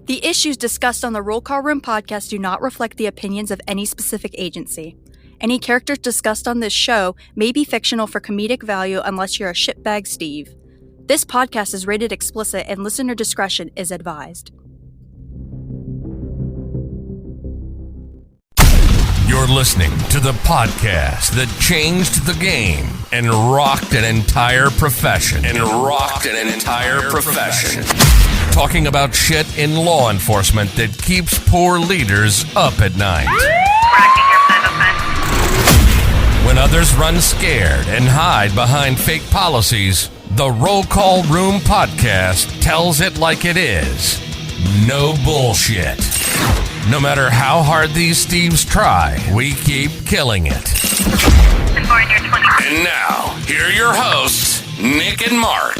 The issues discussed on the Roll Call Room podcast do not reflect the opinions of any specific agency. Any characters discussed on this show may be fictional for comedic value unless you're a shitbag Steve. This podcast is rated explicit and listener discretion is advised. You're listening to the podcast that changed the game and rocked an entire profession. Talking about shit in law enforcement that keeps poor leaders up at night. When others run scared and hide behind fake policies, the Roll Call Room podcast tells it like it is. No bullshit. No matter how hard these Steves try, we keep killing it. And now, here are your hosts, Nick and Mark.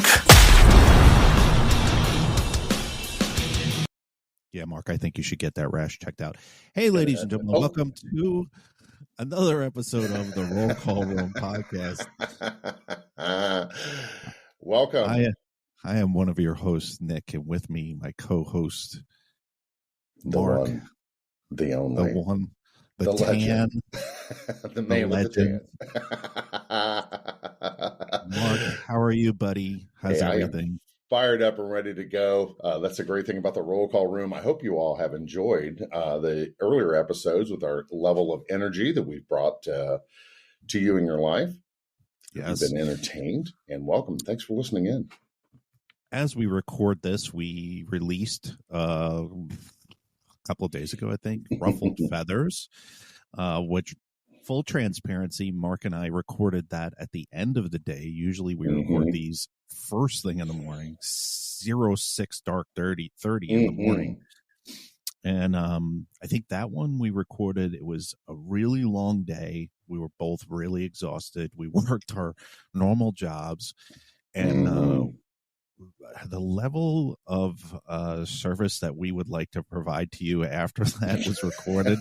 Yeah, Mark, I think you should get that rash checked out. Hey, ladies and gentlemen, welcome to another episode of the Roll Call Room podcast. Welcome. I am one of your hosts, Nick, and with me, my co-host, Mark. The only. The tan. The man with the tan. Mark, how are you, buddy? How's everything? Fired up and ready to go. That's a great thing about the Roll Call Room. I hope you all have enjoyed the earlier episodes with our level of energy that we've brought to you in your life. Yes. You've been entertained, and welcome. Thanks for listening in. As we record this, we released a couple of days ago, I think, Ruffled Feathers, which, full transparency, Mark and I recorded that at the end of the day. Usually we record these first thing in the morning, 06 dark 30 in the morning. And I think that one we recorded, it was a really long day. We were both really exhausted. We worked our normal jobs, and the level of service that we would like to provide to you after that was recorded.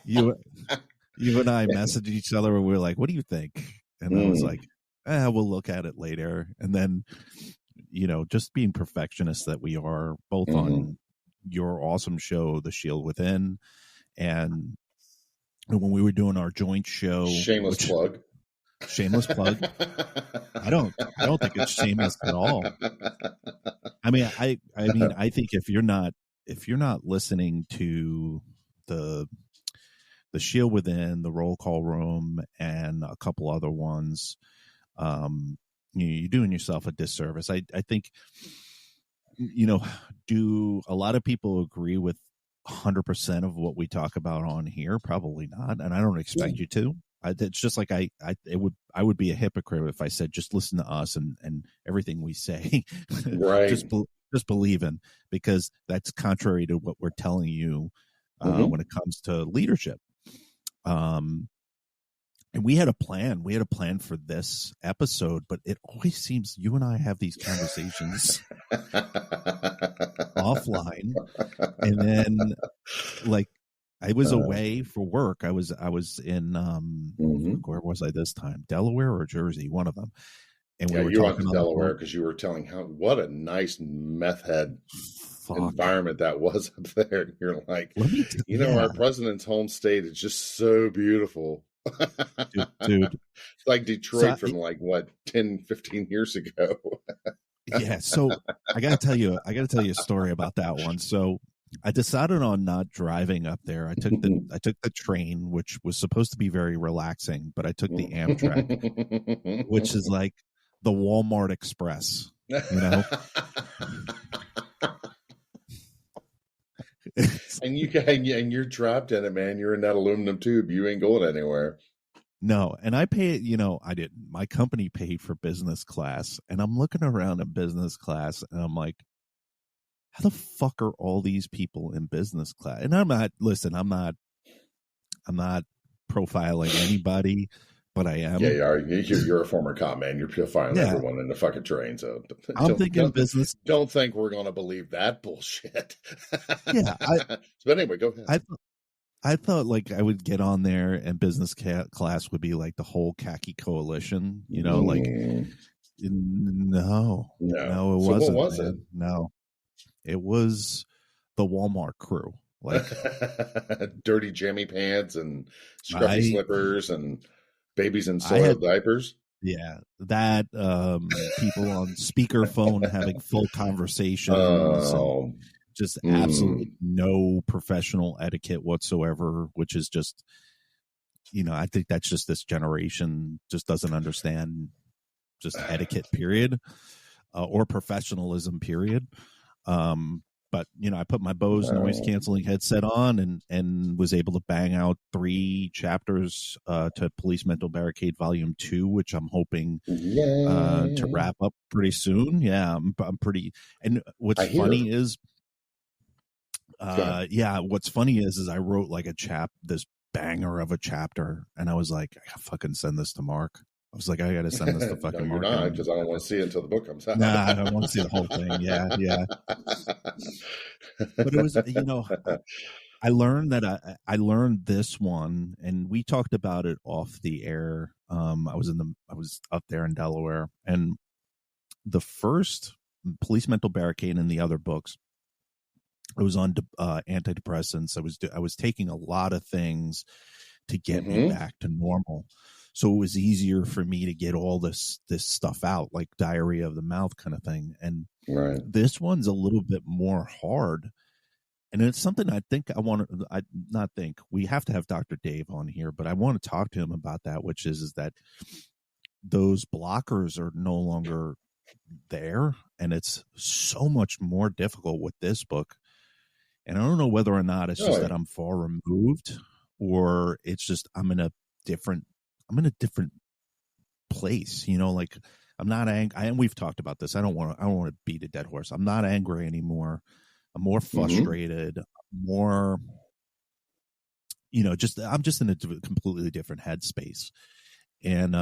You and I messaged each other and we were like, what do you think? And I was like, we'll look at it later. And then, just being perfectionists that we are, both on your awesome show, The Shield Within, and when we were doing our joint show. Shameless plug. I don't think it's shameless at all. I mean, I think if you're not listening to the Shield Within, the Roll Call Room, and a couple other ones, you're doing yourself a disservice. I think, do a lot of people agree with 100% of what we talk about on here? Probably not, and I don't expect you to. It's just like I would be a hypocrite if I said just listen to us and everything we say, right? just believe in, because that's contrary to what we're telling you when it comes to leadership. And we had a plan. We had a plan for this episode, but it always seems you and I have these conversations offline, and then I was away for work. I was in where was I this time? Delaware or Jersey? One of them. And we were you went to Delaware because you were telling what a nice meth head environment that was up there. And you're like, our president's home state is just so beautiful. Dude. It's like Detroit from 10, 15 years ago. Yeah. So I got to tell you a story about that one. So I decided on not driving up there. I took the train, which was supposed to be very relaxing, but I took the Amtrak, which is like the Walmart Express, And you're trapped in it, man. You're in that aluminum tube. You ain't going anywhere. No, and I paid. I didn't. My company paid for business class, and I'm looking around in business class, and I'm like, how the fuck are all these people in business class? And I'm not profiling anybody, but I am. Yeah, you're a former cop, man. You're profiling everyone in the fucking train. So I'm thinking business. Don't think we're going to believe that bullshit. Yeah. But anyway, go ahead. I thought I would get on there and business class would be like the whole khaki coalition, No, it wasn't. What was it? No. It was the Walmart crew. Like dirty jammy pants and scruffy slippers and babies in soiled diapers. Yeah, that people on speakerphone having full conversations, and just absolutely no professional etiquette whatsoever, which is just, I think that's just this generation just doesn't understand just etiquette, period, or professionalism, period. But I put my Bose noise canceling headset on and was able to bang out 3 chapters to Police Mental Barricade Volume 2, which I'm hoping to wrap up pretty soon. Yeah, I'm pretty. And what's funny is, what's funny is I wrote like this banger of a chapter, and I was like, I gotta fucking send this to Mark. I was like, I gotta send this to fucking Mark. You're not, because I don't want to see it until the book comes out. Nah, I don't want to see the whole thing. Yeah. But it was, I learned that I learned this one, and we talked about it off the air. I was up there in Delaware, and the first Police Mental Barricade and the other books, I was on antidepressants. I was taking a lot of things to get me back to normal. So it was easier for me to get all this stuff out, like diarrhea of the mouth kind of thing. And this one's a little bit more hard. And it's something I think we have to have Dr. Dave on here, but I want to talk to him about that, which is that those blockers are no longer there. And it's so much more difficult with this book. And I don't know whether or not it's just that I'm far removed, or it's just I'm in a different place, like I'm not angry. And we've talked about this. I don't want to beat a dead horse. I'm not angry anymore. I'm more frustrated, more, I'm just in a completely different headspace. And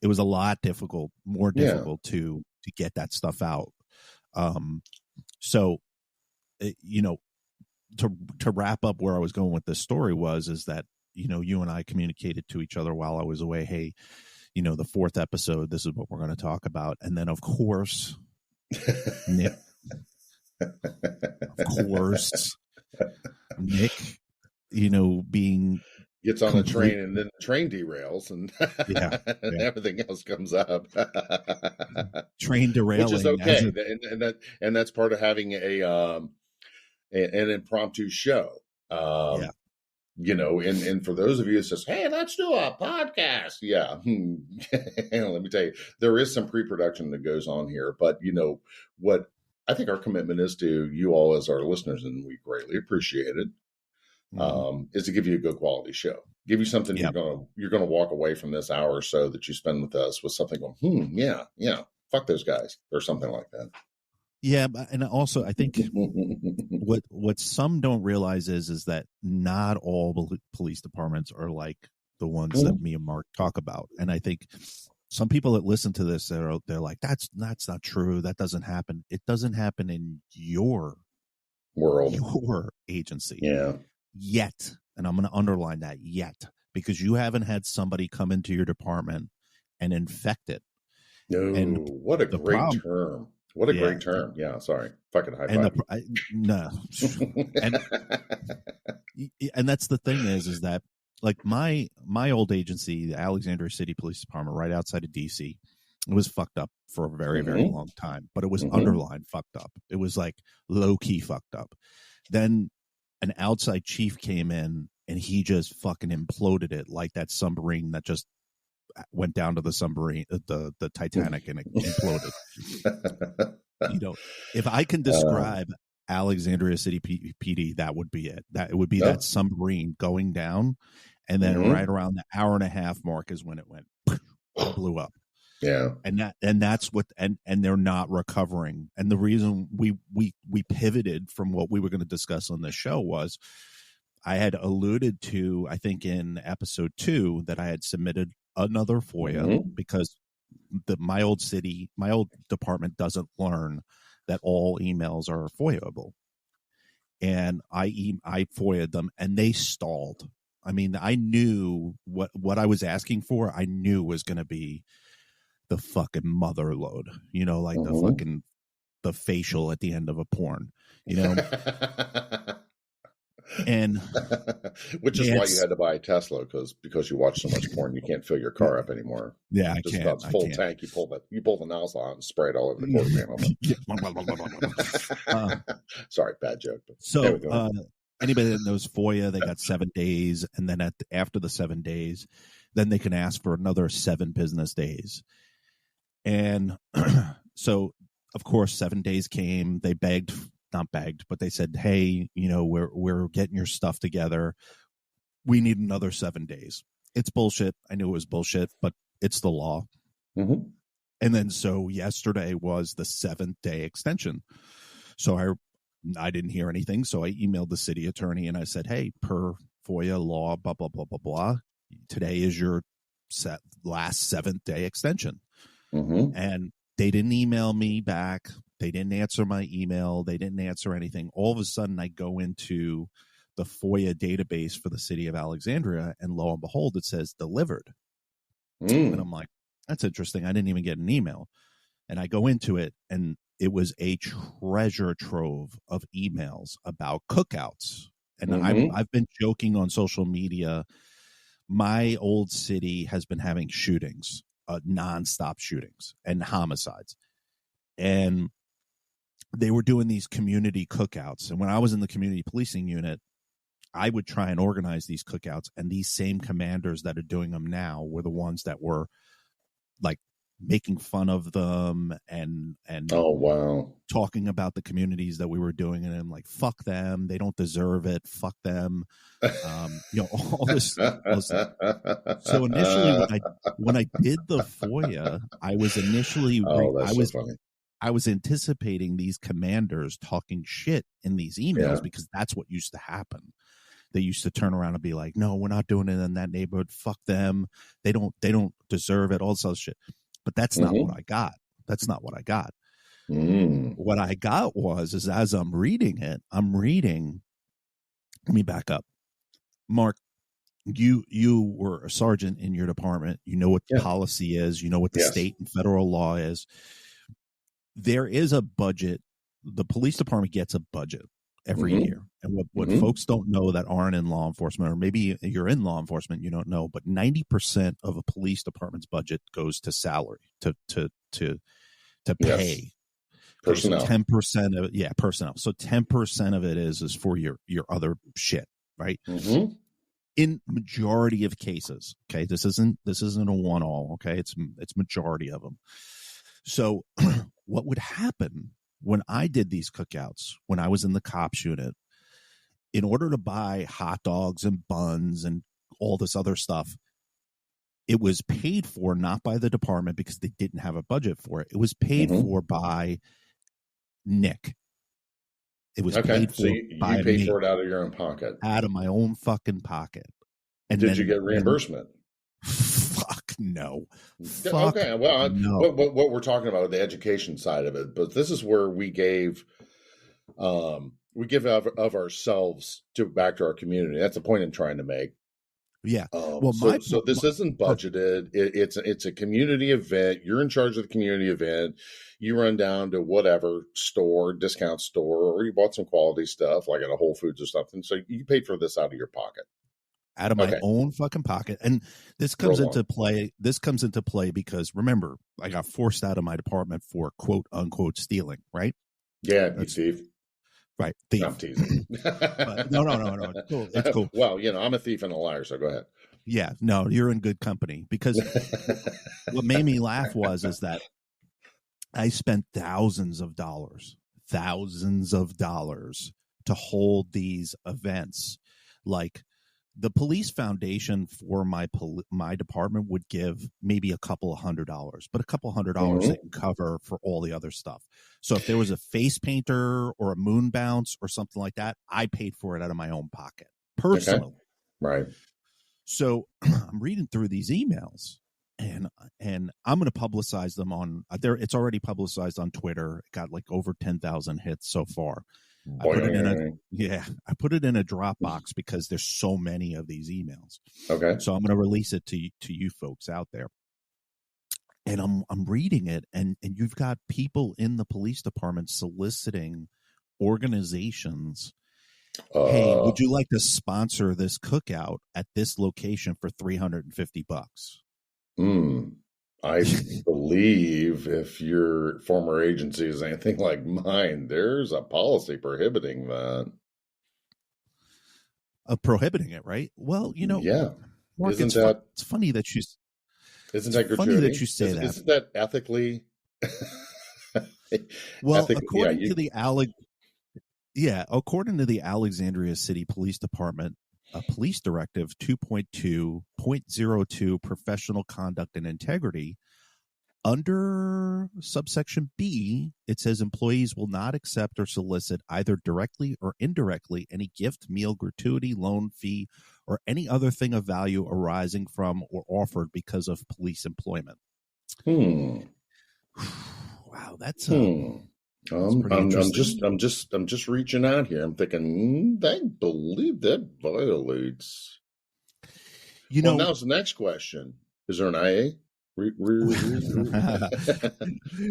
it was a lot more difficult to get that stuff out. So, to wrap up where I was going with this story is that, you and I communicated to each other while I was away. Hey, the 4th episode, this is what we're going to talk about. And then, of course, Nick, being gets on the train, and then the train derails, and and everything else comes up. Train derailing, which is okay, and that's part of having an impromptu show. And for those of you that says, hey, let's do a podcast. Yeah. Let me tell you, there is some pre-production that goes on here, but what I think our commitment is to you all as our listeners, and we greatly appreciate it, is to give you a good quality show, give you something you're going to walk away from this hour or so that you spend with us with something going, yeah, fuck those guys, or something like that. Yeah, and also I think what some don't realize is that not all police departments are like the ones that me and Mark talk about. And I think some people that listen to this, they're like, that's not true. That doesn't happen. It doesn't happen in your world, your agency. Yeah. Yet. And I'm going to underline that, yet, because you haven't had somebody come into your department and infect it. No, and what a great term. What a great term. Yeah, sorry. Fucking high five. No. and that's the thing is that like my old agency, the Alexandria City Police Department right outside of DC, it was fucked up for a very, very long time, but it was underlined fucked up. It was like low key fucked up. Then an outside chief came in and he just fucking imploded it like that submarine that just went down to the submarine, the Titanic, and it imploded. If I can describe Alexandria City PD, that would be it. That it would be that submarine going down, and then right around the hour and a half mark is when it went blew up. Yeah, and that's what and they're not recovering. And the reason we pivoted from what we were going to discuss on this show was I had alluded to, I think in episode 2, that I had submitted another FOIA because my old department doesn't learn that all emails are FOIAable. And I FOIA'd them and they stalled. I mean, I knew what I was asking for. I knew was going to be the fucking mother load, like the fucking the facial at the end of a porn, you know. And which is why you had to buy a Tesla, because you watch so much porn, you can't fill your car up anymore. Yeah, just about full tank. You pull the nozzle out and spray it all over the quarter panel. Sorry, bad joke. But so anybody that knows FOIA, they got 7 days, and then after the 7 days, then they can ask for another 7 business days. And so, of course, 7 days came. They not begged, but they said, "Hey, you know, we're getting your stuff together. We need another 7 days." It's bullshit. I knew it was bullshit, but it's the law. Mm-hmm. And then so yesterday was the 7th day extension. So I didn't hear anything. So I emailed the city attorney and I said, "Hey, per FOIA law, blah, blah, blah, blah, blah. Today is your last 7th day extension." Mm-hmm. And they didn't email me back. They didn't answer my email. They didn't answer anything. All of a sudden, I go into the FOIA database for the city of Alexandria, and lo and behold, it says delivered. And I'm like, that's interesting. I didn't even get an email. And I go into it, and it was a treasure trove of emails about cookouts. And I've been joking on social media. My old city has been having shootings, nonstop shootings and homicides. And they were doing these community cookouts. And when I was in the community policing unit, I would try and organize these cookouts. And these same commanders that are doing them now were the ones that were like making fun of them and oh wow, talking about the communities that we were doing. And I'm like, fuck them. They don't deserve it. Fuck them. You know, all this stuff. So initially when I did the FOIA, I was initially, I was anticipating these commanders talking shit in these emails because that's what used to happen. They used to turn around and be like, "No, we're not doing it in that neighborhood. Fuck them. They don't deserve it." All this other shit. But that's not what I got. That's not what I got. What I got is as I'm reading it, let me back up. Mark, you were a sergeant in your department. You know what the policy is. You know what the state and federal law is. There is a budget. The police department gets a budget every year. And what folks don't know that aren't in law enforcement, or maybe you're in law enforcement, you don't know, but 90% of a police department's budget goes to salary, to pay. Personnel. So 10% of it, personnel. So 10% of it is for your other shit, right? In majority of cases, okay, this isn't a one-all, okay? It's majority of them. So what would happen when I did these cookouts, when I was in the cops unit, in order to buy hot dogs and buns and all this other stuff, it was paid for not by the department because they didn't have a budget for it. It was paid for by Nick. It was paid for. So you paid for it out of your own pocket, out of my own fucking pocket. And did you get reimbursement? Fuck no. Okay, well, no. What we're talking about, the education side of it, but this is where we give of ourselves back to our community. That's the point I'm trying to make. Yeah. So this isn't budgeted. It's a community event. You're in charge of the community event. You run down to whatever store, discount store, or you bought some quality stuff like at a Whole Foods or something. So you paid for this out of your pocket. Out of my own fucking pocket. And this comes into play. This comes into play because, remember, I got forced out of my department for quote unquote stealing, right? Yeah, you thief. Right. Thief. I'm teasing. No. It's cool. It's cool. Well, I'm a thief and a liar, so go ahead. Yeah, no, you're in good company, because what made me laugh is that I spent thousands of dollars to hold these events. Like, the police foundation for my department would give maybe a couple of $100, but a couple of $100 they can cover for all the other stuff. So if there was a face painter or a moon bounce or something like that, I paid for it out of my own pocket personally. Okay. Right. So I'm reading through these emails, and I'm going to publicize them on there. It's already publicized on Twitter. It got like over 10,000 hits so far. I put it in a Dropbox because there's so many of these emails. Okay. So I'm going to release it to you folks out there. And I'm reading it, and you've got people in the police department soliciting organizations. Hey, would you like to sponsor this cookout at this location for $350? I believe if your former agency is anything like mine, there's a policy prohibiting that. Prohibiting it, right? Well, yeah. Mark, Isn't it's funny that you. Isn't that funny that you say that? Isn't that ethically? Well, according to the Alexandria City Police Department, Police Directive 2.2.02, Professional Conduct and Integrity, under subsection B, it says employees will not accept or solicit either directly or indirectly any gift, meal, gratuity, loan, fee, or any other thing of value arising from or offered because of police employment. Wow, that's I'm just reaching out here. I'm thinking, I believe that violates. Now's the next question. Is there an IA?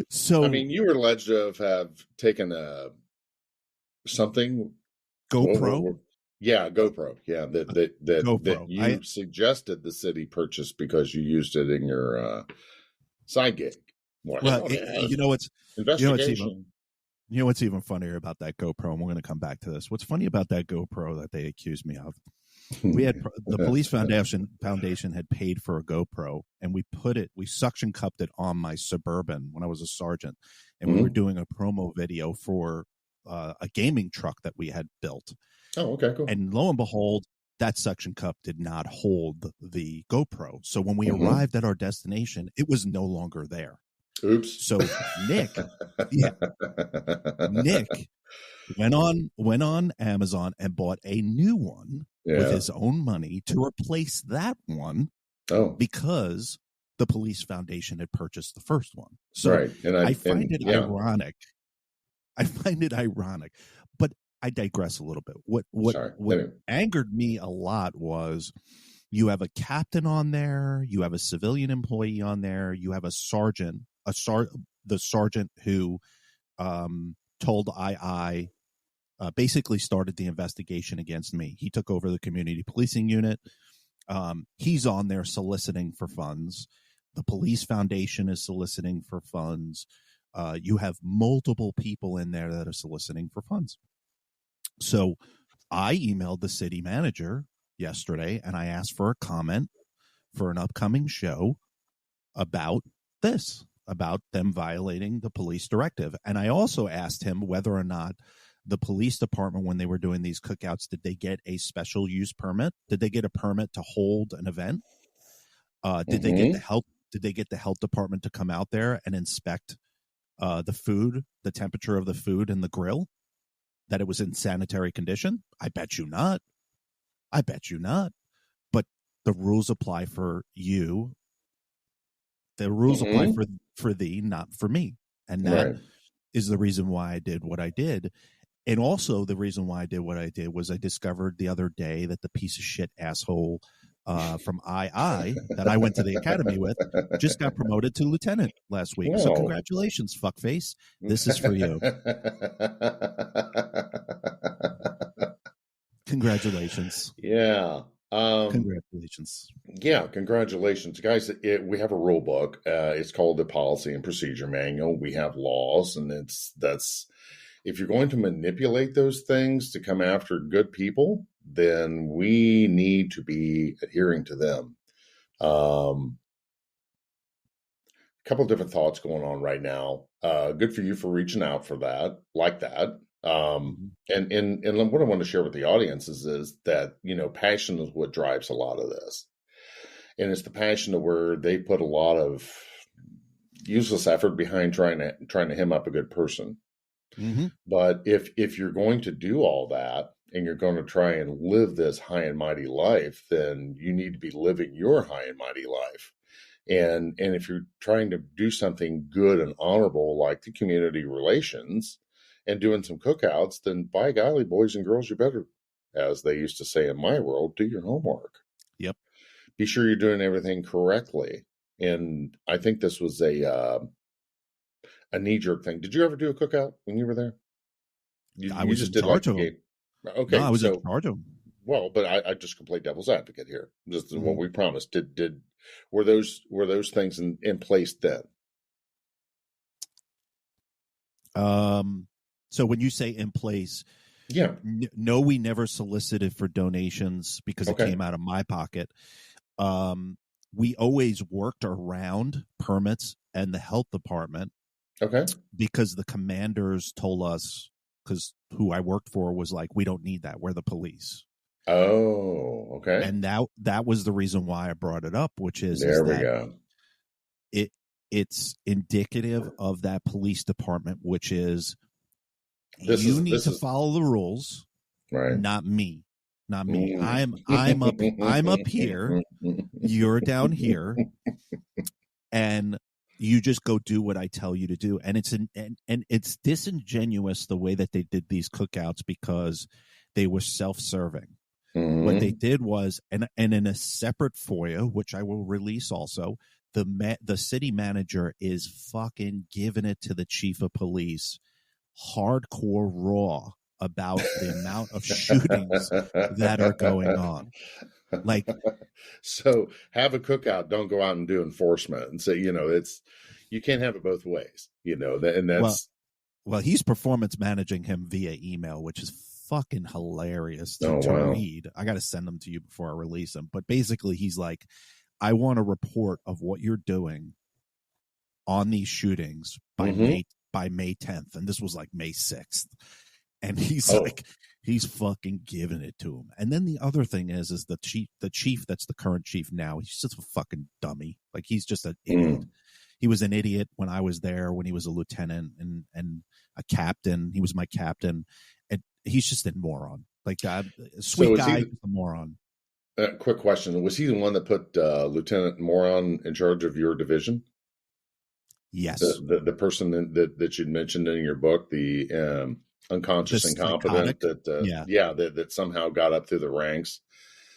So, I mean, you were alleged to have taken something GoPro. Yeah, GoPro. Yeah, that you suggested the city purchase because you used it in your side gig. Investigation. You know what's even funnier about that GoPro, and we're going to come back to this. What's funny about that GoPro that they accused me of? We had the police foundation had paid for a GoPro, and we suction cupped it on my Suburban when I was a sergeant, and we were doing a promo video for a gaming truck that we had built. Oh, okay, cool. And lo and behold, that suction cup did not hold the GoPro. So when we arrived at our destination, it was no longer there. Oops. So Nick went on Amazon and bought a new one with his own money to replace that one. Because the police foundation had purchased the first one. So I find it ironic. But I digress a little bit. What angered me a lot was you have a captain on there, you have a civilian employee on there, you have a sergeant, the sergeant who told II basically started the investigation against me. He took over the community policing unit. He's on there soliciting for funds. The police foundation is soliciting for funds. You have multiple people in there that are soliciting for funds. So I emailed the city manager yesterday and I asked for a comment for an upcoming show about this, about them violating the police directive. And I also asked him whether or not the police department, when they were doing these cookouts, did they get a special use permit? Did they get a permit to hold an event? Did they get the help? Did they get the health department to come out there and inspect the food, the temperature of the food and the grill, that it was in sanitary condition? I bet you not. But the rules apply for you. The rules apply for thee, not for me. And that is the reason why I did what I did. And also the reason why I did what I did was I discovered the other day that the piece of shit asshole from II that I went to the academy with just got promoted to lieutenant last week. Whoa. So congratulations, fuckface. This is for you. Congratulations. Yeah. Congratulations. Yeah, congratulations. Guys, we have a rule book. It's called the Policy and Procedure Manual. We have laws, and that's if you're going to manipulate those things to come after good people, then we need to be adhering to them. A couple of different thoughts going on right now. Good for you for reaching out for that, like that. And what I want to share with the audience is that, passion is what drives a lot of this. And it's the passion of where they put a lot of useless effort behind trying to hem up a good person. Mm-hmm. But if you're going to do all that and you're going to try and live this high and mighty life, then you need to be living your high and mighty life. And if you're trying to do something good and honorable, like the community relations and doing some cookouts, then by golly, boys and girls, you better, as they used to say in my world, do your homework. Yep. Be sure you're doing everything correctly. And I think this was a knee-jerk thing. Did you ever do a cookout when you were there? I was in charge of them. Okay, no, I was in charge of them. Well, but I just can play devil's advocate here. This is what we promised. Were those things in place then? So when you say in place, yeah, no, we never solicited for donations because it came out of my pocket. We always worked around permits and the health department. Okay. Because the commanders told us, because who I worked for was like, we don't need that. We're the police. Oh, okay. And that was the reason why I brought it up, which is there we go. It's indicative of that police department, which is you need to follow the rules, right? Not me. I'm up here. You're down here, and you just go do what I tell you to do. And it's disingenuous the way that they did these cookouts because they were self-serving. What they did was, and in a separate FOIA, which I will release also, the city manager is fucking giving it to the chief of police hardcore raw about the amount of shootings that are going on. Like, so have a cookout, don't go out and do enforcement and say, you can't have it both ways, and that's well, he's performance managing him via email, which is fucking hilarious to read. I got to send them to you before I release them. But basically he's like, I want a report of what you're doing on these shootings by May 10th. And this was like May 6th. And he's like, he's fucking giving it to him. And then the other thing is the chief that's the current chief now, he's just a fucking dummy. Like, he's just an idiot. He was an idiot when I was there, when he was a lieutenant and a captain. He was my captain. And he's just a moron. Like, that sweet guy, a moron. Quick question. Was he the one that put Lieutenant Moron in charge of your division? Yes. The person that you'd mentioned in your book, the unconscious incompetent that somehow got up through the ranks.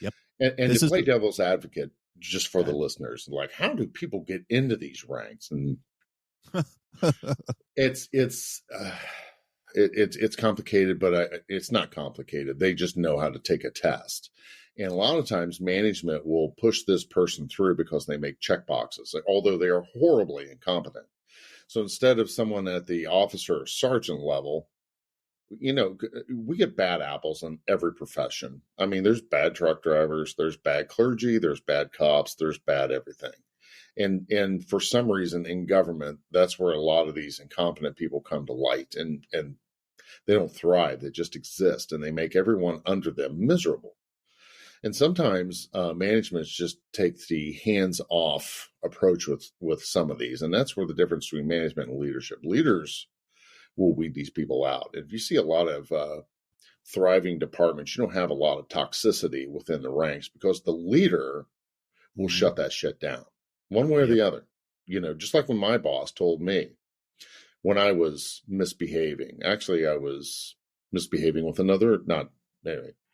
Yep. And to play devil's advocate, just for the listeners, like, how do people get into these ranks? And it's complicated, but it's not complicated. They just know how to take a test. And a lot of times management will push this person through because they make check boxes, although they are horribly incompetent. So instead of someone at the officer or sergeant level, we get bad apples in every profession. I mean, there's bad truck drivers, there's bad clergy, there's bad cops, there's bad everything. And for some reason in government, that's where a lot of these incompetent people come to light, and they don't thrive. They just exist, and they make everyone under them miserable. And sometimes management just takes the hands-off approach with some of these. And that's where the difference between management and leadership. Leaders will weed these people out. If you see a lot of thriving departments, you don't have a lot of toxicity within the ranks because the leader will shut that shit down one way or the other. Just like when my boss told me when I was misbehaving. Actually, I was misbehaving with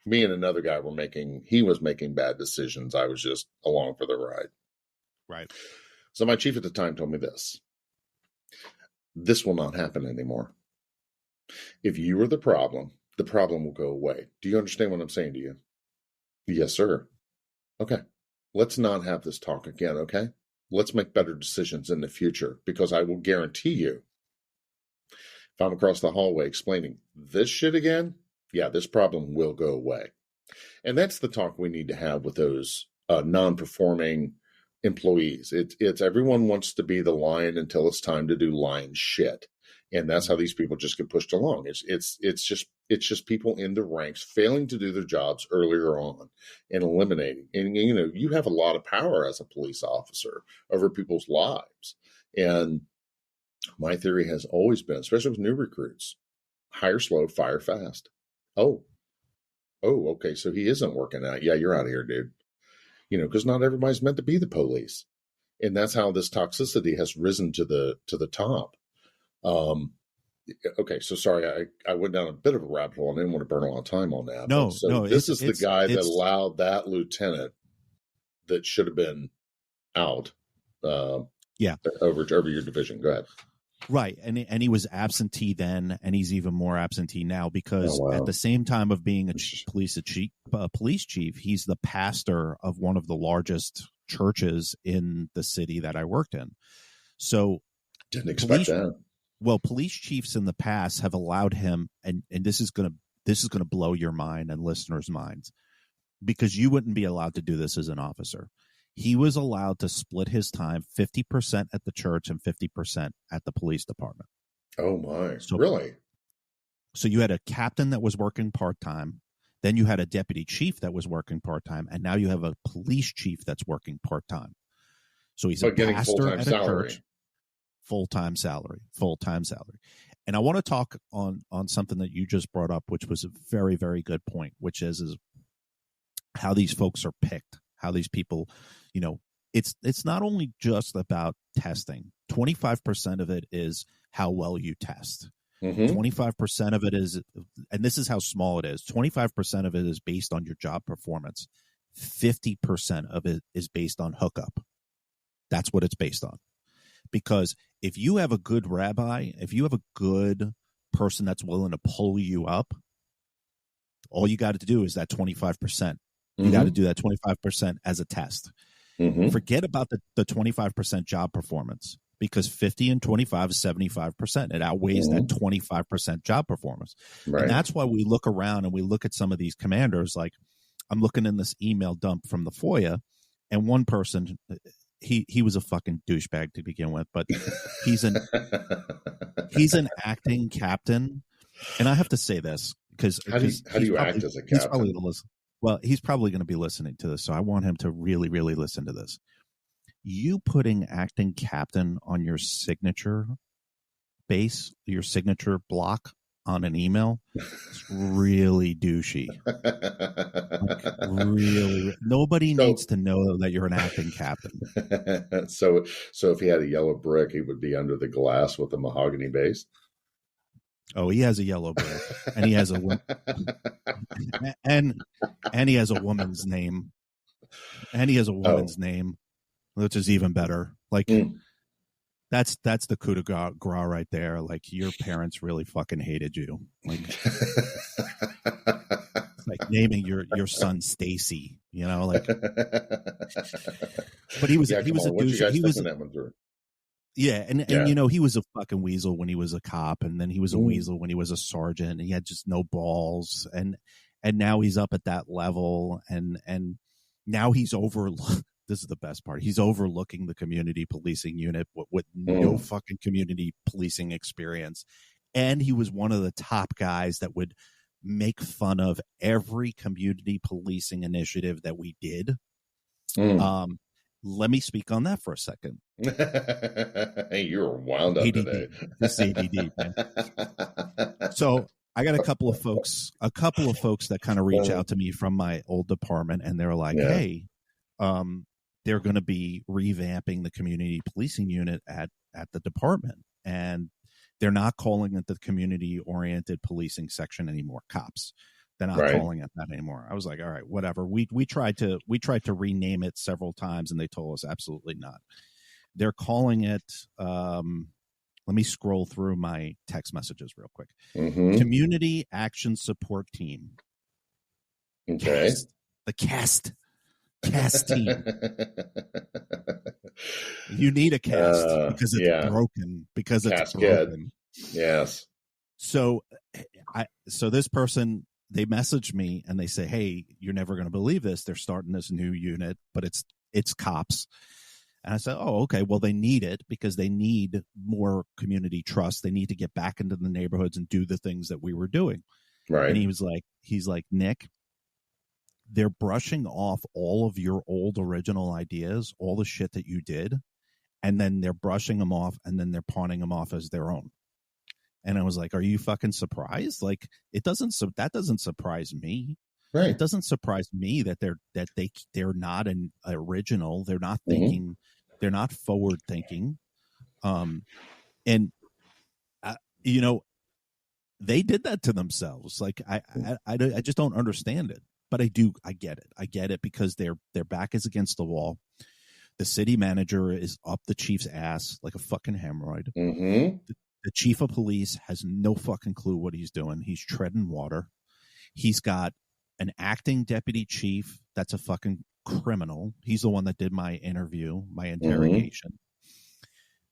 me and another guy he was making bad decisions. I was just along for the ride. Right. So my chief at the time told me this will not happen anymore. If you are the problem will go away. Do you understand what I'm saying to you? Yes, sir. Okay. Let's not have this talk again. Okay. Let's make better decisions in the future, because I will guarantee you, if I'm across the hallway explaining this shit again, this problem will go away. And that's the talk we need to have with those non-performing employees. It's everyone wants to be the lion until it's time to do lion shit. And that's how these people just get pushed along. It's just people in the ranks failing to do their jobs earlier on and eliminating. And you have a lot of power as a police officer over people's lives. And my theory has always been, especially with new recruits, hire slow, fire fast. Oh, okay. So he isn't working out. Yeah, you're out of here, dude. Because not everybody's meant to be the police. And that's how this toxicity has risen to the top. Okay, so sorry, I went down a bit of a rabbit hole. I didn't want to burn a lot of time on that. No, this is the guy that allowed that lieutenant that should have been out Yeah. over your division. Go ahead. Right. And he was absentee then, and he's even more absentee now because at the same time of being a police chief, he's the pastor of one of the largest churches in the city that I worked in. So didn't expect that. Well, police chiefs in the past have allowed him, and this is going to blow your mind and listeners' minds, because you wouldn't be allowed to do this as an officer. He was allowed to split his time 50% at the church and 50% at the police department. Oh, my. Really? So you had a captain that was working part-time. Then you had a deputy chief that was working part-time. And now you have a police chief that's working part-time. So he's a pastor at a church. Full-time salary. And I want to talk on something that you just brought up, which was a very, very good point, which is how these folks are picked. How these people, it's not only just about testing. 25% of it is how well you test. 25% of it is, and this is how small it is, 25% of it is based on your job performance. 50% of it is based on hookup. That's what it's based on. Because if you have a good rabbi, if you have a good person that's willing to pull you up, all you got to do is that 25%. You got to do that 25% as a test. Forget about the 25% job performance, because 50 and 25 is 75%. It outweighs that 25% job performance. Right. And that's why we look around and we look at some of these commanders. Like, I'm looking in this email dump from the FOIA, and one person, he was a fucking douchebag to begin with, but he's an acting captain. And I have to say this, because how do you act as a captain? He's probably going to be listening to this, so I want him to really, really listen to this. You putting acting captain on your signature your signature block on an email, is really douchey. Really, nobody needs to know that you're an acting captain. So if he had a yellow brick, he would be under the glass with a mahogany base. Oh, he has a yellow brick, and he has a and he has a woman's name, name, which is even better. Like that's the coup de grace right there. Like, your parents really fucking hated you. Like, it's like naming your son Stacy. Like. But he was a douche. Yeah, and he was a fucking weasel when he was a cop, and then he was a weasel when he was a sergeant, and he had just no balls, and now he's up at that level, and now he's this is the best part. He's overlooking the community policing unit with no fucking community policing experience, and he was one of the top guys that would make fun of every community policing initiative that we did. Let me speak on that for a second. Hey, you're wound up today. This ADD, man. So I got a couple of folks that kind of reach out to me from my old department, and they're like, hey, they're going to be revamping the community policing unit at the department, and they're not calling it the community-oriented policing section anymore, cops. They're not calling it that anymore. I was like, all right, whatever. We tried to rename it several times, and they told us absolutely not. They're calling it. Let me scroll through my text messages real quick. Community Action Support Team. Okay. The cast team. You need a cast because it's broken. Because it's broken. Yes. So this person, they message me and they say, hey, you're never going to believe this. They're starting this new unit, but it's cops. And I said, oh, okay. Well, they need it because they need more community trust. They need to get back into the neighborhoods and do the things that we were doing. Right. And he's like, Nick, they're brushing off all of your old original ideas, all the shit that you did. And then they're brushing them off, and then they're pawning them off as their own. And I was like, are you fucking surprised? Like, that doesn't surprise me. Right. It doesn't surprise me that they're not an original. They're not thinking, they're not forward thinking. They did that to themselves. Like, I just don't understand it, but I get it. I get it because their back is against the wall. The city manager is up the chief's ass like a fucking hemorrhoid. Mm-hmm. The chief of police has no fucking clue what he's doing. He's treading water. He's got an acting deputy chief that's a fucking criminal. He's the one that did my interview, my interrogation.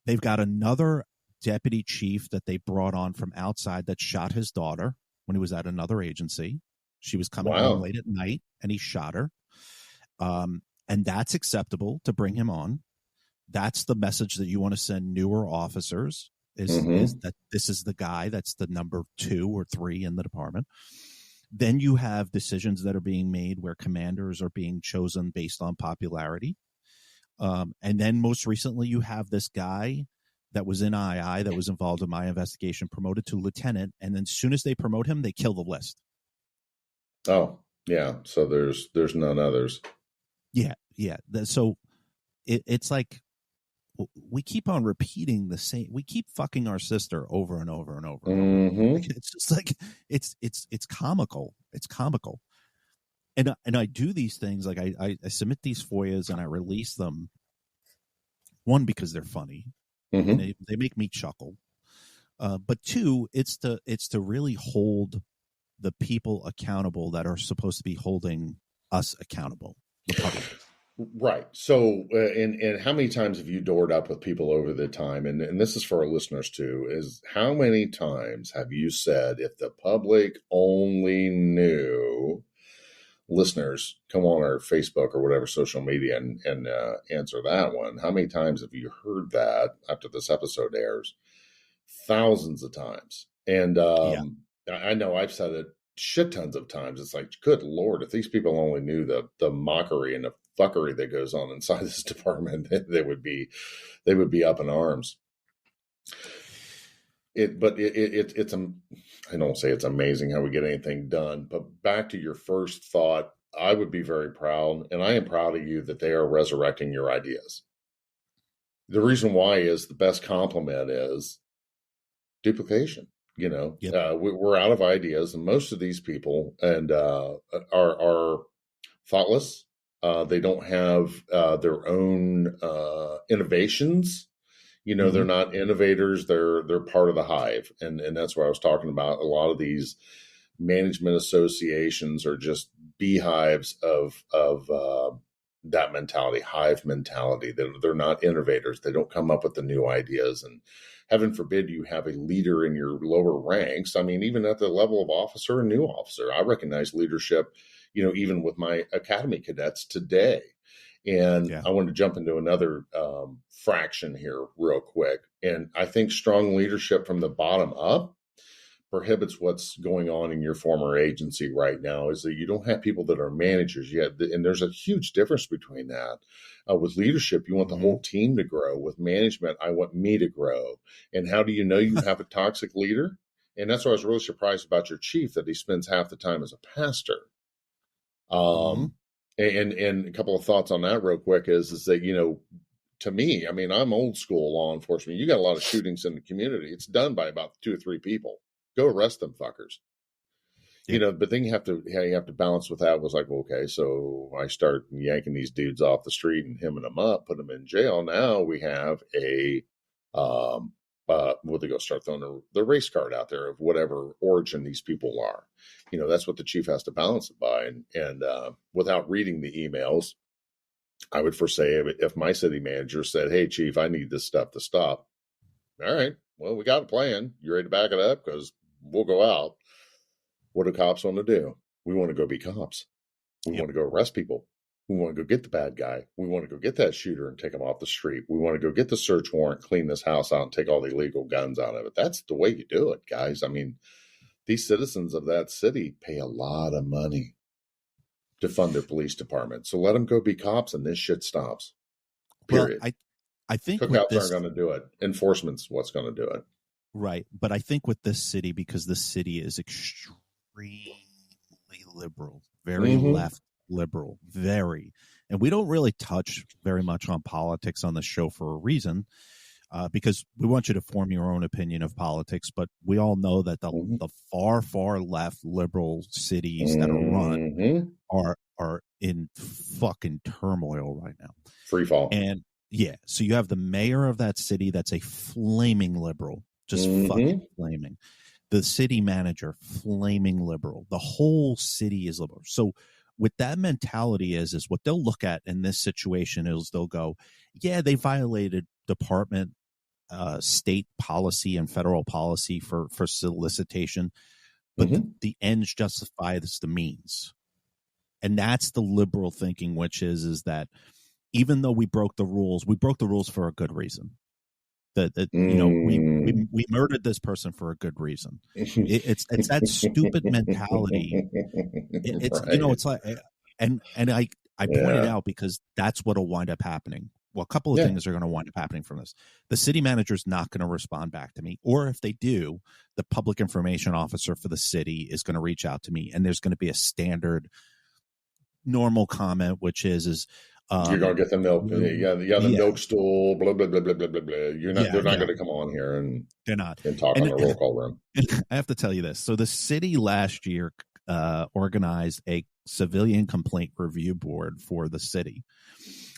They've got another deputy chief that they brought on from outside that shot his daughter when he was at another agency. She was coming home late at night, and he shot her. And that's acceptable to bring him on. That's the message that you want to send newer officers is that this is the guy that's the number 2 or 3 in the department. Then you have decisions that are being made where commanders are being chosen based on popularity. And then most recently you have this guy that was in II that was involved in my investigation promoted to lieutenant. And then as soon as they promote him, they kill the list. Oh, yeah. So there's none others. Yeah. So it's like we keep on repeating the same. We keep fucking our sister over and over and over. Like, it's just like it's comical. It's comical. And I do these things like I submit these FOIAs and I release them. One, because they're funny. And they make me chuckle. But 2, it's to really hold the people accountable that are supposed to be holding us accountable, the public. Right. So, and how many times have you doored up with people over the time? And this is for our listeners too, is how many times have you said, if the public only knew, listeners, come on our Facebook or whatever social media and answer that one. How many times have you heard that after this episode airs? Thousands of times. And I know I've said it shit tons of times. It's like, good Lord, if these people only knew the mockery and the fuckery that goes on inside this department, they would be up in arms. It's I don't say it's amazing how we get anything done, but back to your first thought, I would be very proud, and I am proud of you that they are resurrecting your ideas. The reason why is the best compliment is duplication. We're out of ideas, and most of these people are thoughtless. They don't have their own innovations. They're not innovators. They're part of the hive, and that's what I was talking about. A lot of these management associations are just beehives of that mentality, hive mentality. They're not innovators. They don't come up with the new ideas, and heaven forbid you have a leader in your lower ranks. I mean, even at the level of officer and new officer, I recognize leadership, even with my academy cadets today. And I want to jump into another fraction here real quick. And I think strong leadership from the bottom up prohibits what's going on in your former agency right now, is that you don't have people that are managers yet. And there's a huge difference between that. With leadership, you want the whole team to grow. With management, I want me to grow. And how do you know you have a toxic leader? And that's why I was really surprised about your chief, that he spends half the time as a pastor. And a couple of thoughts on that real quick is that, to me, I mean, I'm old school law enforcement. You got a lot of shootings in the community. It's done by about 2 or 3 people. Go arrest them fuckers. But then you have to balance with that. Was like, okay, so I start yanking these dudes off the street and hemming them up, put them in jail. Now we have they go start throwing the race card out there of whatever origin these people are. That's what the chief has to balance it by. And without reading the emails, I would foresay if my city manager said, "Hey, chief, I need this stuff to stop." All right, well, we got a plan. You ready to back it up? Because we'll go out. What do cops want to do? We want to go be cops. We want to go arrest people. We want to go get the bad guy. We want to go get that shooter and take him off the street. We want to go get the search warrant, clean this house out, and take all the illegal guns out of it. That's the way you do it, guys. I mean, these citizens of that city pay a lot of money to fund their police department. So let them go be cops, and this shit stops. Period. Well, I think Cookouts aren't going to do it. Enforcement's what's going to do it. Right. But I think with this city, because this city is extremely liberal, very left liberal, very. And we don't really touch very much on politics on the show for a reason, because we want you to form your own opinion of politics. But we all know that the far, far left liberal cities that are run are in fucking turmoil right now. Free fall. And Yeah. So you have the mayor of that city that's a flaming liberal, just fucking flaming. The city manager, flaming liberal. The whole city is liberal. So what that mentality is what they'll look at in this situation is they'll go, yeah, they violated department, state policy and federal policy for solicitation, but the ends justifies the means. And that's the liberal thinking, which is that even though we broke the rules for a good reason. We murdered this person for a good reason. It's that stupid mentality. It's right. It's like, and I pointed out because that's what'll wind up happening. Well, a couple of things are going to wind up happening from this. The city manager is not going to respond back to me, or if they do, the public information officer for the city is going to reach out to me, and there's going to be a standard, normal comment, which is. You're gonna get the milk, the milk stool, blah blah blah blah blah blah blah. They're not going to come on here and they're not and talk on a roll call room. I have to tell you this. So the city last year organized a civilian complaint review board for the city,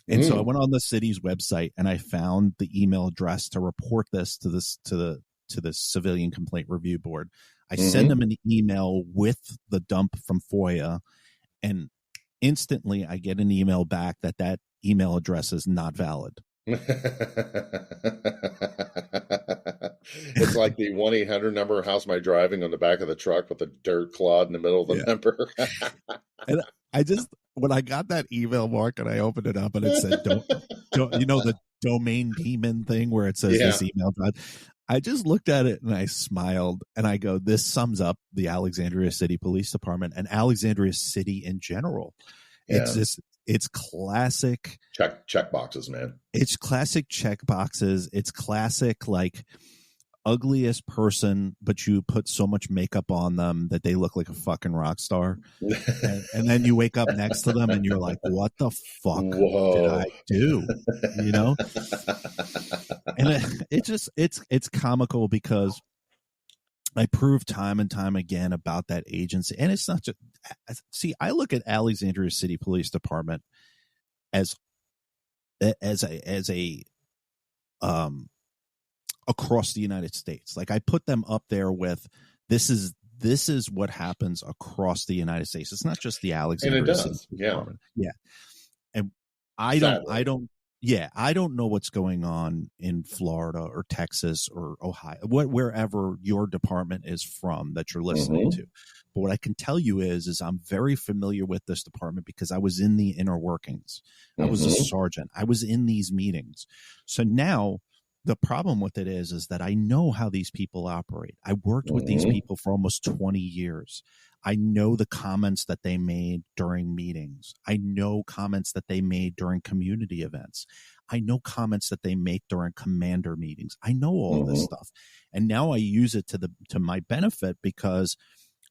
and so I went on the city's website and I found the email address to report this to the civilian complaint review board. I send them an email with the dump from FOIA, and instantly I get an email back that email address is not valid. It's like the 1-800 number, how's my driving, on the back of the truck with a dirt clod in the middle of the number. And when I got that email, Mark, and I opened it up and it said, don't the domain demon thing where it says this email, I just looked at it and I smiled and I go, this sums up the Alexandria City Police Department and Alexandria City in general. Yeah. It's classic check boxes, man. It's classic check boxes. It's classic, like, ugliest person, but you put so much makeup on them that they look like a fucking rock star. and then you wake up next to them and you're like, what the fuck did I do? And it's comical because I prove time and time again about that agency. And it's not just, I look at Alexandria City Police Department as a across the United States. Like, I put them up there with this is what happens across the United States. It's not just the Alexandria City Department. Yeah. And I don't know what's going on in Florida or Texas or Ohio, wherever your department is from that you're listening to. But what I can tell you is I'm very familiar with this department because I was in the inner workings. I was a sergeant. I was in these meetings. So now the problem with it is that I know how these people operate. I worked with these people for almost 20 years. I know the comments that they made during meetings. I know comments that they made during community events. I know comments that they make during commander meetings. I know all this stuff. And now I use it to my benefit because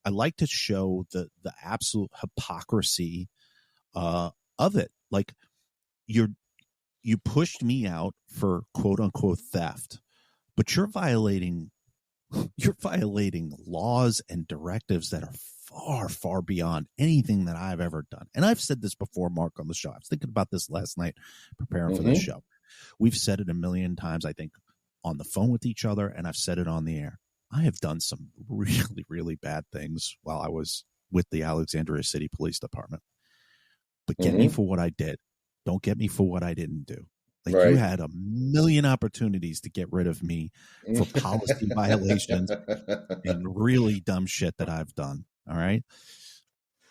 I like to show the absolute hypocrisy of it. Like, you pushed me out for quote unquote theft, but you're violating laws and directives that are far, far beyond anything that I've ever done. And I've said this before, Mark, on the show. I was thinking about this last night, preparing for this show. We've said it a million times, I think, on the phone with each other, and I've said it on the air. I have done some really, really bad things while I was with the Alexandria City Police Department. But get me for what I did. Don't get me for what I didn't do. Like, you had a million opportunities to get rid of me for policy violations and really dumb shit that I've done. All right.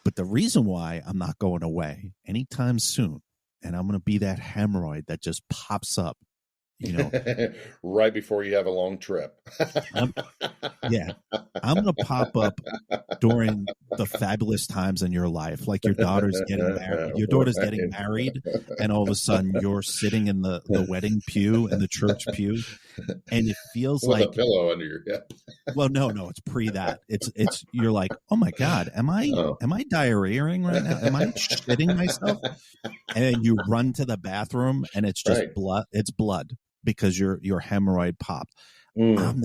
But the reason why I'm not going away anytime soon, and I'm going to be that hemorrhoid that just pops up, right before you have a long trip. I'm going to pop up during the fabulous times in your life, like your daughter's getting married. Your daughter's getting married, and all of a sudden you're sitting in the wedding pew, in the church pew, and it feels with like a pillow under your hip. Well, no, it's pre that. It's you're like, oh my God, am I diarrheaing right now? Am I shitting myself? And you run to the bathroom, and it's just blood. It's blood. Because your hemorrhoid popped. I'm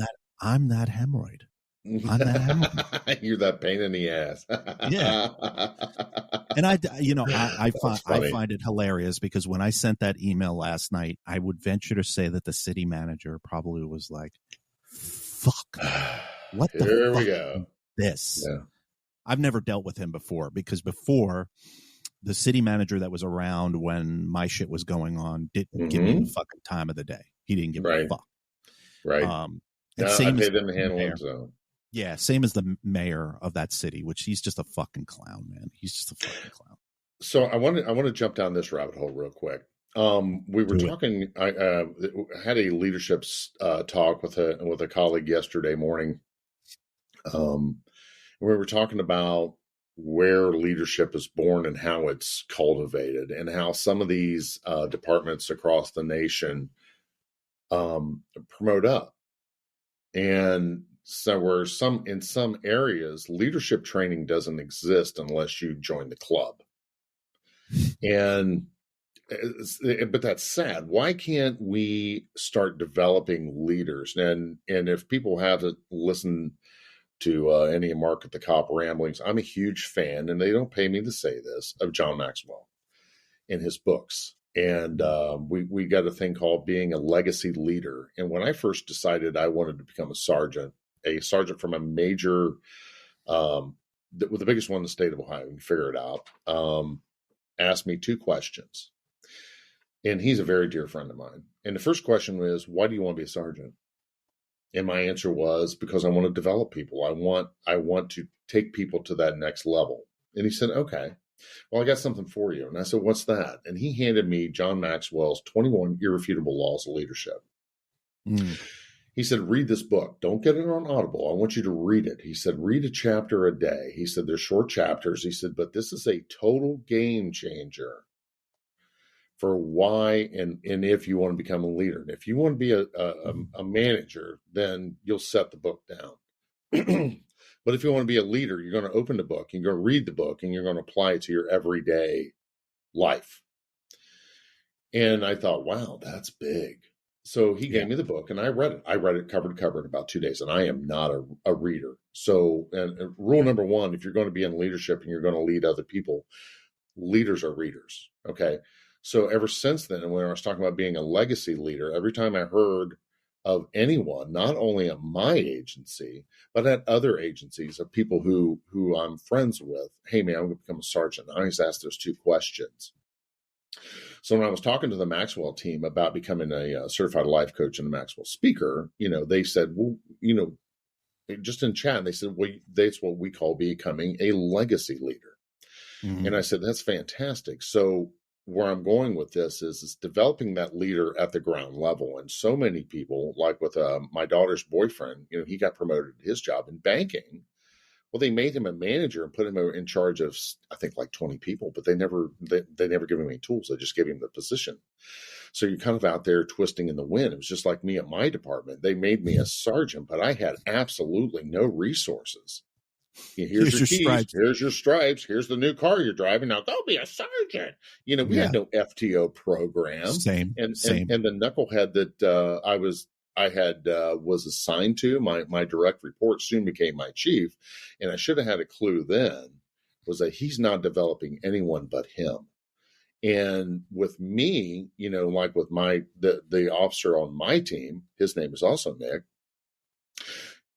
that hemorrhoid. on that happen. You're that pain in the ass. Yeah. And I find it hilarious because when I sent that email last night, I would venture to say that the city manager probably was like, fuck, what the Here fuck we go. this? Yeah. I've never dealt with him before because before the city manager that was around when my shit was going on didn't give me the fucking time of the day. He didn't give a fuck. Right. And I same paid as them to handle mayor. it. So. Yeah, same as the mayor of that city, which he's just a fucking clown, man. He's just a fucking clown. So I want to jump down this rabbit hole real quick. We were talking. I had a leadership talk with a colleague yesterday morning. We were talking about where leadership is born and how it's cultivated, and how some of these departments across the nation promote up. And so in some areas, leadership training doesn't exist unless you join the club. But that's sad. Why can't we start developing leaders? And if people have to listen to any of Mark at the Cop ramblings, I'm a huge fan, and they don't pay me to say this, of John Maxwell in his books. And we got a thing called being a legacy leader. And when I first decided I wanted to become a sergeant from a major, the biggest one in the state of Ohio, you can figure it out, asked me two questions. And he's a very dear friend of mine. And the first question was, why do you want to be a sergeant? And my answer was, because I want to develop people. I want to take people to that next level. And he said, okay, well, I got something for you. And I said, what's that? And he handed me John Maxwell's 21 Irrefutable Laws of Leadership. He said, read this book. Don't get it on Audible. I want you to read it. He said, read a chapter a day. He said, they're short chapters. He said, but this is a total game changer for why and if you want to become a leader. And if you want to be a manager, then you'll set the book down. But if you want to be a leader, you're going to open the book, and you're going to read the book, and you're going to apply it to your everyday life. And I thought, wow, that's big. So he gave me the book, and I read it. I read it cover to cover in about 2 days, and I am not a reader. So, and rule number one, if you're going to be in leadership and you're going to lead other people, leaders are readers. Okay. So ever since then, and when I was talking about being a legacy leader, every time I heard of anyone, not only at my agency, but at other agencies of people who I'm friends with, hey man, I'm going to become a sergeant, I always ask those two questions. So when I was talking to the Maxwell team about becoming a certified life coach and a Maxwell speaker, they said, well, just in chat, they said, well, that's what we call becoming a legacy leader. And I said, that's fantastic. So where I'm going with this is developing that leader at the ground level. And so many people, like with my daughter's boyfriend, he got promoted to his job in banking. Well, they made him a manager and put him in charge of, I think, like 20 people, but they never gave him any tools. They just gave him the position. So you're kind of out there twisting in the wind. It was just like me at my department. They made me a sergeant, but I had absolutely no resources. Here's your keys. Stripes. Here's your stripes. Here's the new car you're driving. Now go be a sergeant. We had no FTO program. Same. And the knucklehead that I was assigned to, my direct report soon became my chief, and I should have had a clue then, was that he's not developing anyone but him. And with me, like with the officer on my team, his name is also Nick,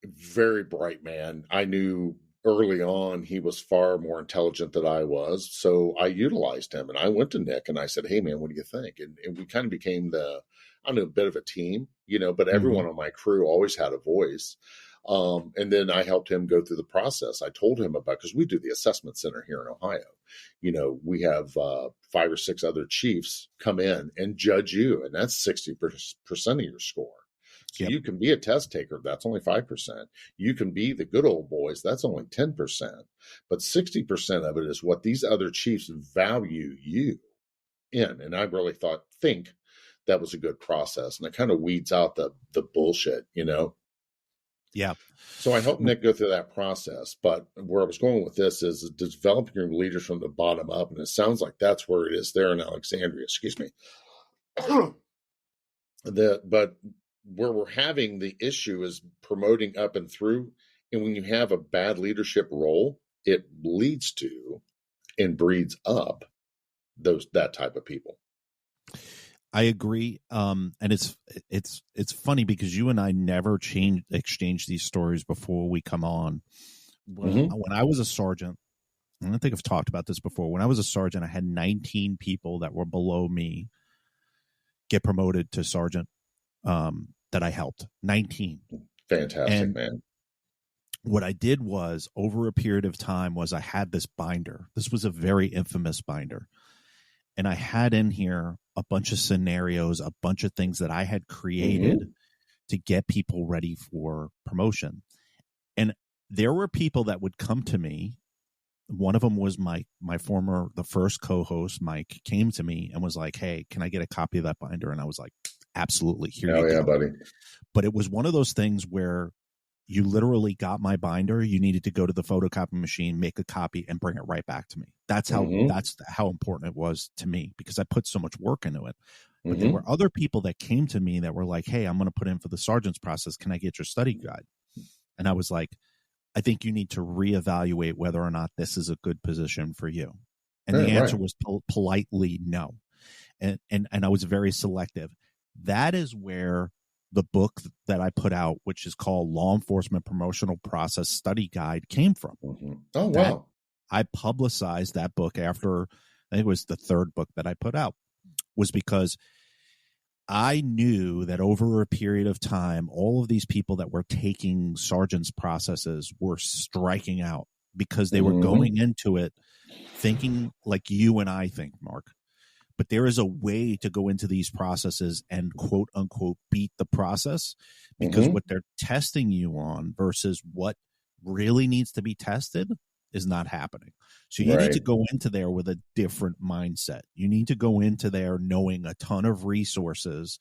very bright man. I knew early on he was far more intelligent than I was, so I utilized him. And I went to Nick and I said, hey man, what do you think? And we kind of became a bit of a team, but everyone on my crew always had a voice. And then I helped him go through the process. I told him about, because we do the assessment center here in Ohio. We have 5 or 6 other chiefs come in and judge you, and that's 60% of your score. So you can be a test taker. That's only 5%. You can be the good old boys. That's only 10%. But 60% of it is what these other chiefs value you in. And I really think that was a good process. And it kind of weeds out the bullshit, Yeah. So I helped Nick go through that process. But where I was going with this is developing your leaders from the bottom up. And it sounds like that's where it is there in Alexandria. Excuse me. But where we're having the issue is promoting up and through And when you have a bad leadership role, it leads to and breeds up that type of people. I agree. And it's funny because you and I never exchange these stories before we come on. When I was a sergeant, and I think I've talked about this before. When I was a sergeant, I had 19 people that were below me get promoted to sergeant that I helped. 19. Fantastic, man. What I did was, over a period of time, was I had this binder. This was a very infamous binder. And I had in here a bunch of scenarios, a bunch of things that I had created to get people ready for promotion. And there were people that would come to me. One of them was the first co-host, Mike, came to me and was like, "Hey, can I get a copy of that binder?" And I was like, "Absolutely, here you go, buddy." But it was one of those things where you literally got my binder. You needed to go to the photocopy machine, make a copy, and bring it right back to me. That's how important it was to me, because I put so much work into it. But there were other people that came to me that were like, "Hey, I'm going to put in for the sergeant's process. Can I get your study guide?" And I was like, "I think you need to reevaluate whether or not this is a good position for you." And the answer was politely no. And I was very selective. That is where the book that I put out, which is called Law Enforcement Promotional Process Study Guide, came from. Oh, wow. I publicized that book after, I think it was the third book that I put out, was because I knew that over a period of time, all of these people that were taking sergeant's processes were striking out because they were going into it thinking like you and I think, Mark. But there is a way to go into these processes and quote unquote beat the process, because what they're testing you on versus what really needs to be tested is not happening. So you need to go into there with a different mindset. You need to go into there knowing a ton of resources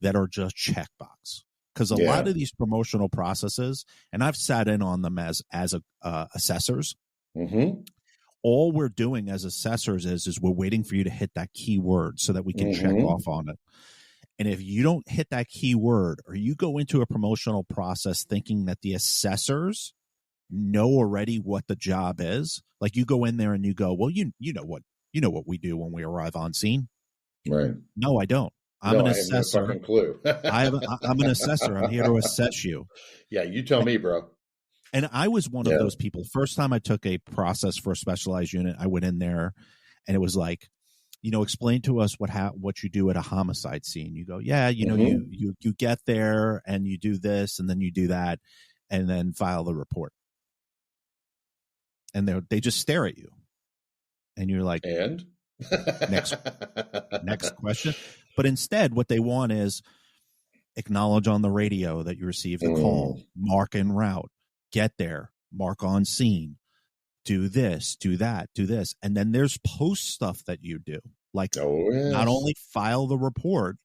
that are just checkbox. Because a lot of these promotional processes, and I've sat in on them as assessors. All we're doing as assessors is we're waiting for you to hit that keyword so that we can check off on it. And if you don't hit that keyword, or you go into a promotional process thinking that the assessors know already what the job is, like you go in there and you go, "Well, you know what we do when we arrive on scene." Right. No, I don't. I'm an assessor. I have no fucking clue. I'm an assessor. I'm here to assess you. Yeah, you tell me, bro. And I was one of those people. First time I took a process for a specialized unit, I went in there and it was like, explain to us what you do at a homicide scene. You go, you get there and you do this and then you do that and then file the report. And they just stare at you. And you're like, and next question. But instead, what they want is acknowledge on the radio that you received the call, mark en route. Get there, mark on scene, do this, do that, do this. And then there's post stuff that you do. Like not only file the report,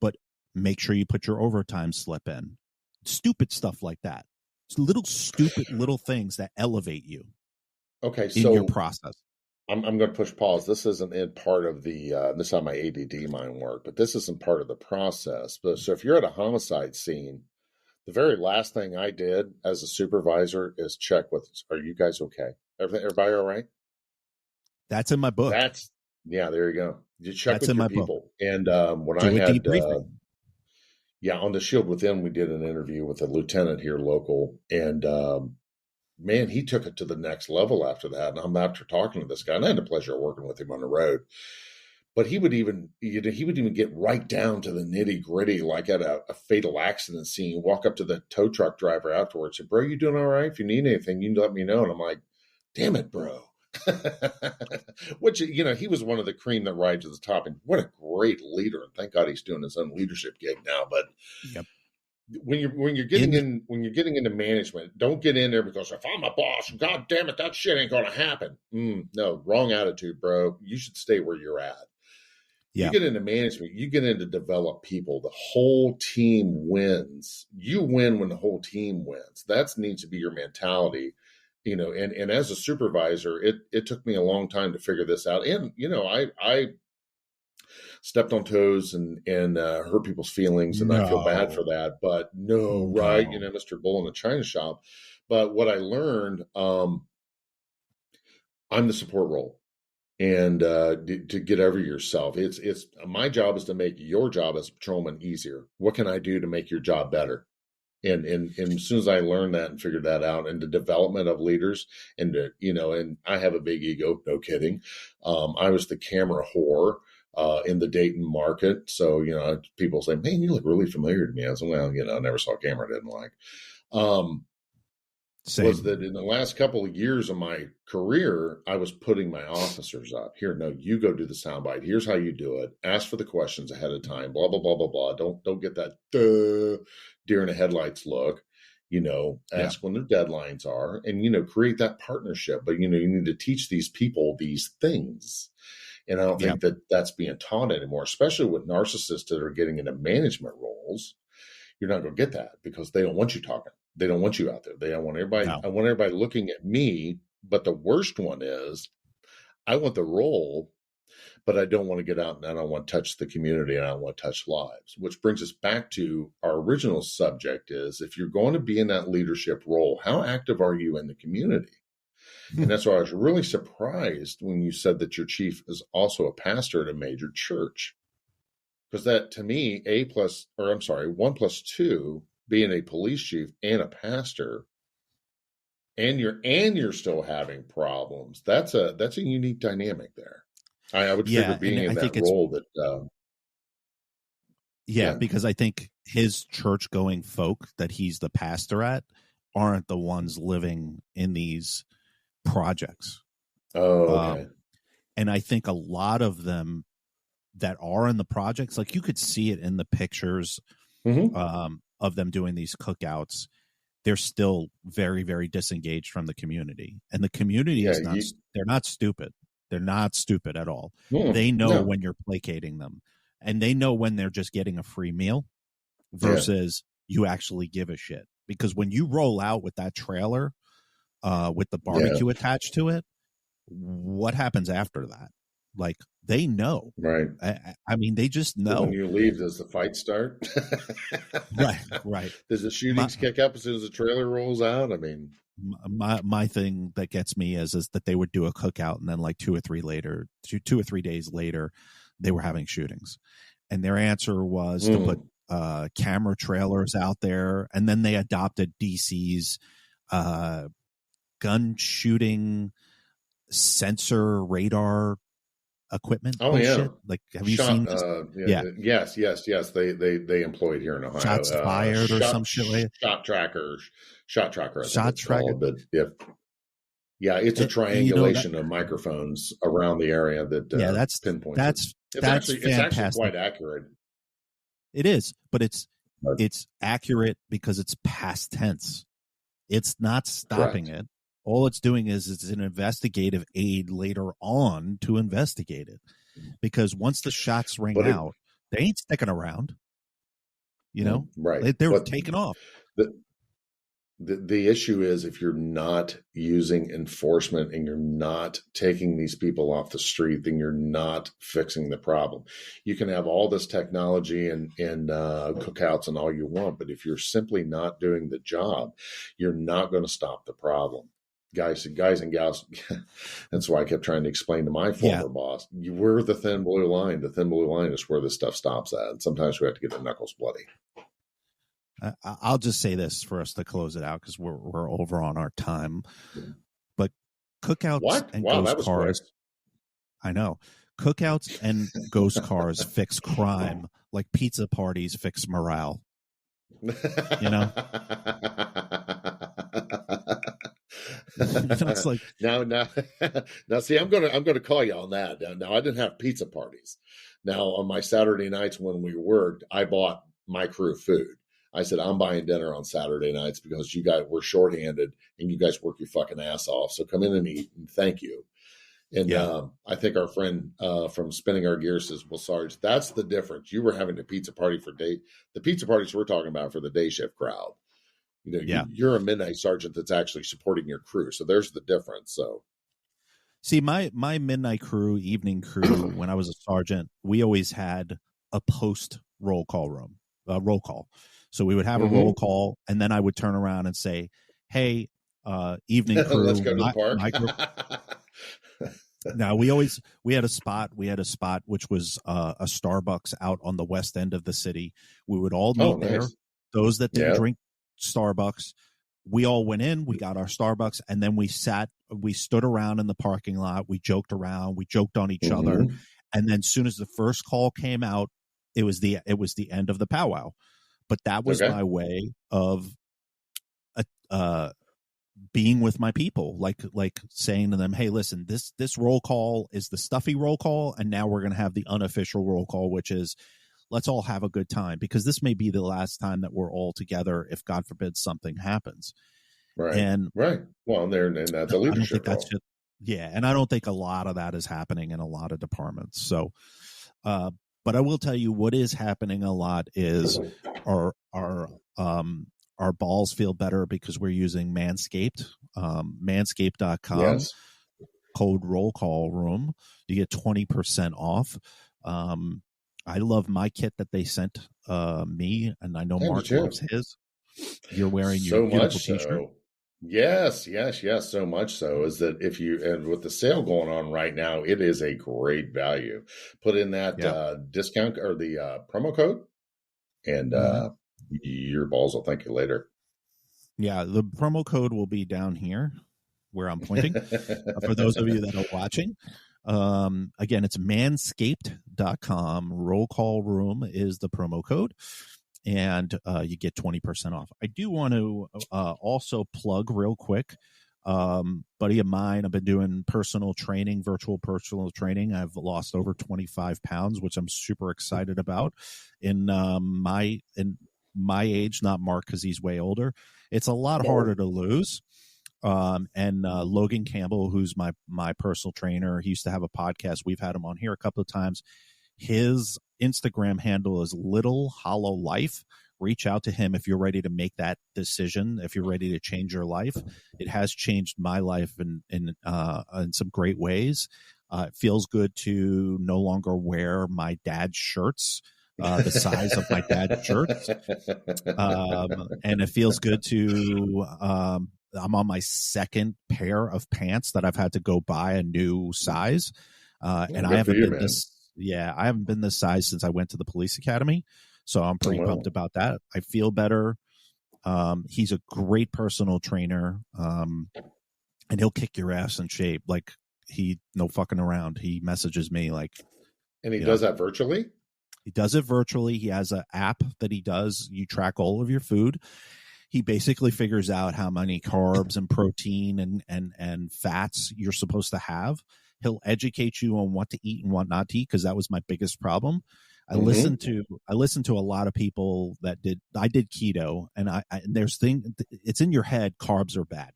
but make sure you put your overtime slip in. Stupid stuff like that. It's stupid little things that elevate you. Okay, in your process. I'm going to push pause. This isn't in part of the, this is how my ADD mind work, but this isn't part of the process. But so if you're at a homicide scene, the very last thing I did as a supervisor is check with, "Are you guys okay? Everybody all right?" That's in my book. There you go. You check with your people. Book. And when do I had, on the Shield Within, we did an interview with a lieutenant here local, and man, he took it to the next level after that. And I'm after talking to this guy, and I had the pleasure of working with him on the road. But he would even get right down to the nitty gritty, like at a fatal accident scene, walk up to the tow truck driver afterwards and say, "Bro, you doing all right? If you need anything, you can let me know." And I'm like, "Damn it, bro." Which, he was one of the cream that rides to the top, and what a great leader. And thank God he's doing his own leadership gig now. But when you're getting into management, don't get in there because if I'm a boss, God damn it, that shit ain't going to happen. No, wrong attitude, bro. You should stay where you're at. You get into management, you get into develop people. The whole team wins. You win when the whole team wins. That needs to be your mentality, and as a supervisor, it took me a long time to figure this out. And, I stepped on toes and hurt people's feelings, and I feel bad for that. But right, Mr. Bull in the China shop. But what I learned, I'm the support role. And to get over yourself, it's my job is to make your job as a patrolman easier. What can I do to make your job better? And as soon as I learned that and figured that out, and the development of leaders, and and I have a big ego, no kidding. I was the camera whore in the Dayton market, so people say, "Man, you look really familiar to me." I said, "Well, I never saw a camera I didn't like." Same. Was that in the last couple of years of my career, I was putting my officers up. Here, no, you go do the soundbite. Here's how you do it. Ask for the questions ahead of time. Blah blah blah blah blah. Don't get that deer in the headlights look. Ask when their deadlines are, and create that partnership. But you need to teach these people these things, and I don't think that that's being taught anymore, especially with narcissists that are getting into management roles. You're not going to get that because they don't want you talking. They don't want you out there. They don't want everybody. No. I want everybody looking at me. But the worst one is, I want the role, but I don't want to get out and I don't want to touch the community and I don't want to touch lives. Which brings us back to our original subject: is if you're going to be in that leadership role, how active are you in the community? And that's why I was really surprised when you said that your chief is also a pastor at a major church. Because that, to me, 1 plus 2, being a police chief and a pastor, and you're still having problems. That's a unique dynamic there. I would figure being in that role that. Because I think his church-going folk that he's the pastor at aren't the ones living in these projects. Oh, okay. And I think a lot of them that are in the projects, like you could see it in the pictures of them doing these cookouts, they're still very, very disengaged from the community. And the community is not, they're not stupid. They're not stupid at all. They know when you're placating them, and they know when they're just getting a free meal versus you actually give a shit. Because when you roll out with that trailer with the barbecue attached to it, what happens after that? Like, they know. Right. I mean, they just know. When you leave, does the fight start? Right. Does the shootings kick up as soon as the trailer rolls out? I mean, my thing that gets me is that they would do a cookout, and then like 2 or 3 days later, they were having shootings. And their answer was to put camera trailers out there, and then they adopted DC's gun shooting sensor radar equipment. Shit. Like, have you seen this? Yes. They employ it here in Ohio. Shots fired or some shit like that. Shot tracker. Shot tracker. But it's a triangulation of microphones around the area that that's pinpoints. It's actually fantastic. Quite accurate. It is, but it's accurate because it's past tense. It's not stopping it. All it's doing is it's an investigative aid later on to investigate it. Because once the shots ring out, they ain't sticking around. Right. They're taking off. The issue is, if you're not using enforcement and you're not taking these people off the street, then you're not fixing the problem. You can have all this technology and cookouts and all you want, but if you're simply not doing the job, you're not going to stop the problem. Guys and gals, that's why I kept trying to explain to my former boss, we're the thin blue line. The thin blue line is where this stuff stops at. And sometimes we have to get the knuckles bloody. I'll just say this for us to close it out, because we're over on our time. But cookouts and ghost cars, quick. I know, cookouts and ghost cars fix crime like pizza parties fix morale. It's like now. See, I'm gonna call you on that. Now, I didn't have pizza parties. Now, on my Saturday nights when we worked, I bought my crew food. I said, I'm buying dinner on Saturday nights because you guys were shorthanded and you guys work your fucking ass off. So come in and eat, and thank you. And I think our friend from Spinning Our Gears says, well, Sarge, that's the difference. You were having the pizza party the pizza parties we're talking about for the day shift crowd. You're a midnight sergeant that's actually supporting your crew. So there's the difference. So, see, my midnight crew, evening crew, when I was a sergeant, we always had a post roll call. So we would have a roll call, and then I would turn around and say, hey, evening crew. Let's go to the park. Now we had a spot which was a Starbucks out on the west end of the city. We would all meet there. Those that didn't drink Starbucks, we all went in, we got our Starbucks, and then we stood around in the parking lot. We joked around, we joked on each other. And then as soon as the first call came out, it was the end of the powwow. But that was my way of being with my people, like saying to them, hey, listen, this roll call is the stuffy roll call, and now we're going to have the unofficial roll call, which is let's all have a good time, because this may be the last time that we're all together if God forbid something happens. Right. And well, and that's a leadership role. And I don't think a lot of that is happening in a lot of departments. So but I will tell you what is happening a lot is our balls feel better because we're using Manscaped, manscaped.com, code roll call room. You get 20% off. I love my kit that they sent me, and I know Mark loves his. You're wearing your beautiful t-shirt. Yes. So much so is that and with the sale going on right now, it is a great value. Put in that discount or the promo code, and your balls will thank you later. Yeah, the promo code will be down here where I'm pointing for those of you that are watching. Again, it's manscaped.com. Roll call room is the promo code, and you get 20% off. I do want to also plug real quick. Buddy of mine, I've been doing virtual personal training. I've lost over 25 pounds, which I'm super excited about. In my age, not Mark because he's way older. It's a lot harder to lose. And Logan Campbell, who's my personal trainer, he used to have a podcast. We've had him on here a couple of times. His Instagram handle is Little Hollow Life. Reach out to him if you're ready to make that decision, if you're ready to change your life. It has changed my life in some great ways. It feels good to no longer wear my dad's shirts, the size of my dad's shirts. And it feels good to, I'm on my second pair of pants that I've had to go buy a new size. And I haven't been I haven't been this size since I went to the police academy. So I'm pretty pumped about that. I feel better. He's a great personal trainer. And he'll kick your ass in shape. Like no fucking around. He messages me and he does that virtually? He does it virtually. He has an app that he does. You track all of your food. He basically figures out how many carbs and protein and fats you're supposed to have. He'll educate you on what to eat and what not to eat, because that was my biggest problem. I listened to a lot of people I did keto, and it's in your head. Carbs are bad.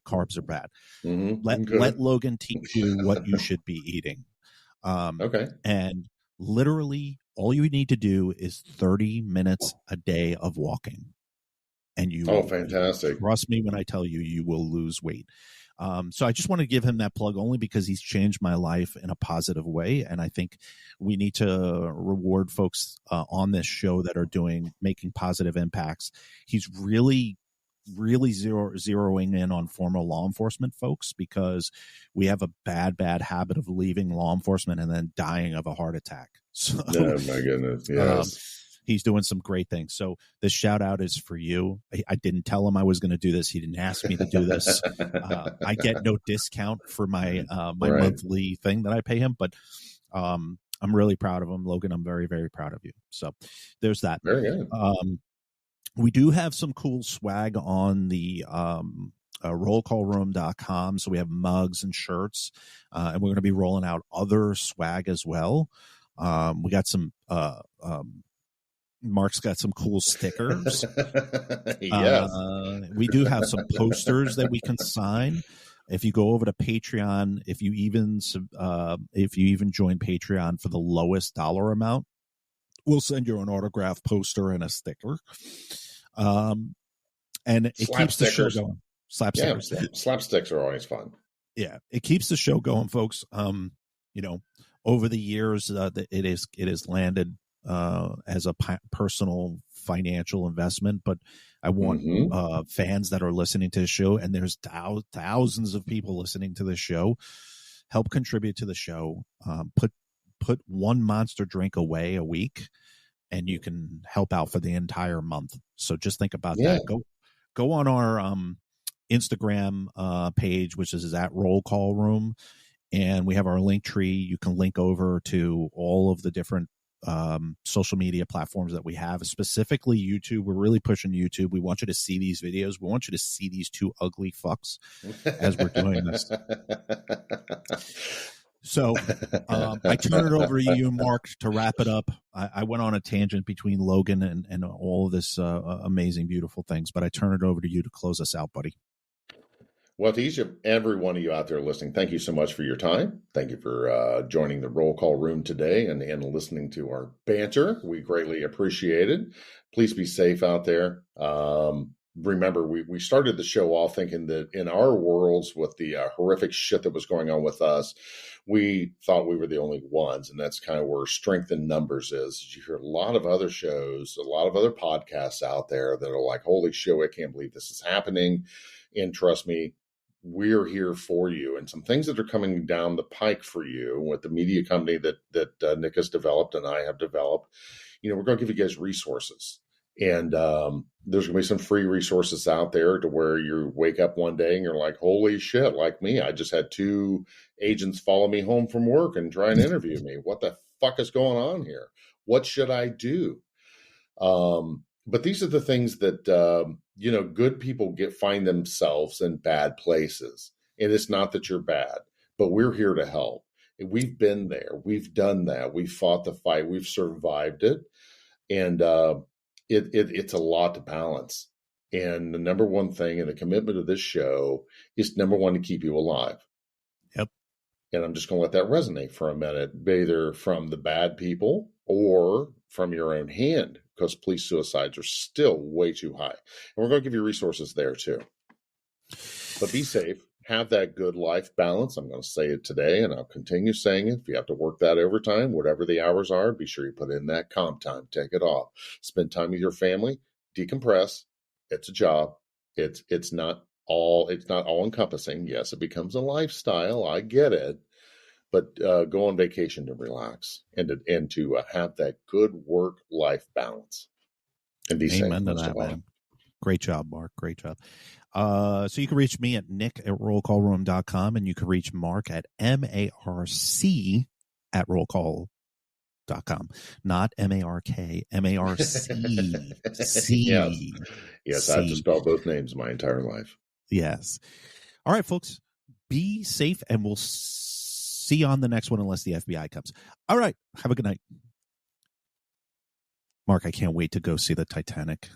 Let Logan teach you what you should be eating. And literally all you need to do is 30 minutes a day of walking. And fantastic. Trust me when I tell you, you will lose weight. So I just want to give him that plug only because he's changed my life in a positive way. And I think we need to reward folks on this show that are making positive impacts. He's really zeroing in on former law enforcement folks, because we have a bad habit of leaving law enforcement and then dying of a heart attack. So, oh my goodness. Yes. He's doing some great things. So this shout out is for you. I didn't tell him I was going to do this. He didn't ask me to do this. I get no discount for my monthly thing that I pay him, but I'm really proud of him. Logan, I'm very, very proud of you. So there's that. Very good. We do have some cool swag on the rollcallroom.com. So we have mugs and shirts, and we're going to be rolling out other swag as well. We got some Mark's got some cool stickers. Yes. We do have some posters that we can sign. If you go over to Patreon, if you even join Patreon for the lowest dollar amount, we'll send you an autographed poster and a sticker. And it keeps the show going. Slap stickers. Slap sticks are always fun. Yeah, it keeps the show going, folks. Over the years, it has landed as a personal financial investment, but I want fans that are listening to the show, and there's thousands of people listening to the show, help contribute to the show. Put one Monster drink away a week, and you can help out for the entire month. So just think about that. Go on our Instagram page, which is at Roll Call Room, and we have our link tree. You can link over to all of the different social media platforms that we have, specifically YouTube. We're really pushing YouTube. We want you to see these videos. We want you to see these two ugly fucks as we're doing this. So I turn it over to you, Mark, to wrap it up. I went on a tangent between Logan and all of this amazing, beautiful things, but I turn it over to you to close us out, buddy. Well, to each of every one of you out there listening, thank you so much for your time. Thank you for joining the Roll Call Room today and listening to our banter. We greatly appreciate it. Please be safe out there. Remember, we started the show off thinking that in our worlds with the horrific shit that was going on with us, we thought we were the only ones. And that's kind of where strength in numbers is. You hear a lot of other shows, a lot of other podcasts out there that are like, holy shit, I can't believe this is happening. And trust me, we're here for you. And some things that are coming down the pike for you with the media company that Nick has developed and I have developed, we're going to give you guys resources. And there's going to be some free resources out there to where you wake up one day and you're like, holy shit, like me, I just had 2 agents follow me home from work and try and interview me. What the fuck is going on here? What should I do? But these are the things that, good people find themselves in bad places. And it's not that you're bad, but we're here to help. We've been there. We've done that. We've fought the fight. We've survived it. And it's a lot to balance. And the number one thing and the commitment of this show is number one, to keep you alive. Yep. And I'm just going to let that resonate for a minute, either from the bad people or from your own hand, because police suicides are still way too high. And we're going to give you resources there too. But be safe. Have that good life balance. I'm going to say it today, and I'll continue saying it. If you have to work that overtime, whatever the hours are, be sure you put in that comp time. Take it off. Spend time with your family. Decompress. It's a job. It's not all encompassing. Yes, it becomes a lifestyle. I get it. But go on vacation to relax and to have that good work-life balance. And be safe. Amen to that, man. Great job, Mark. Great job. So you can reach me at nick@rollcallroom.com, and you can reach Mark at marc@rollcall.com. Not M-A-R-K, M-A-R-C. C. Yes, I have to spell both names my entire life. Yes. All right, folks. Be safe, and we'll see you on the next one unless the FBI comes. All right. Have a good night. Mark, I can't wait to go see the Titanic.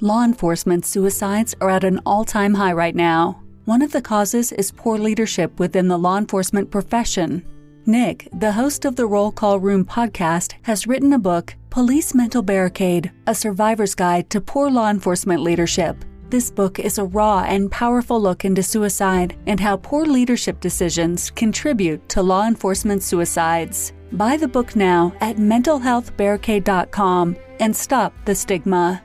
Law enforcement suicides are at an all-time high right now. One of the causes is poor leadership within the law enforcement profession. Nick, the host of the Roll Call Room podcast, has written a book, Police Mental Barricade, A Survivor's Guide to Poor Law Enforcement Leadership. This book is a raw and powerful look into suicide and how poor leadership decisions contribute to law enforcement suicides. Buy the book now at mentalhealthbarricade.com and stop the stigma.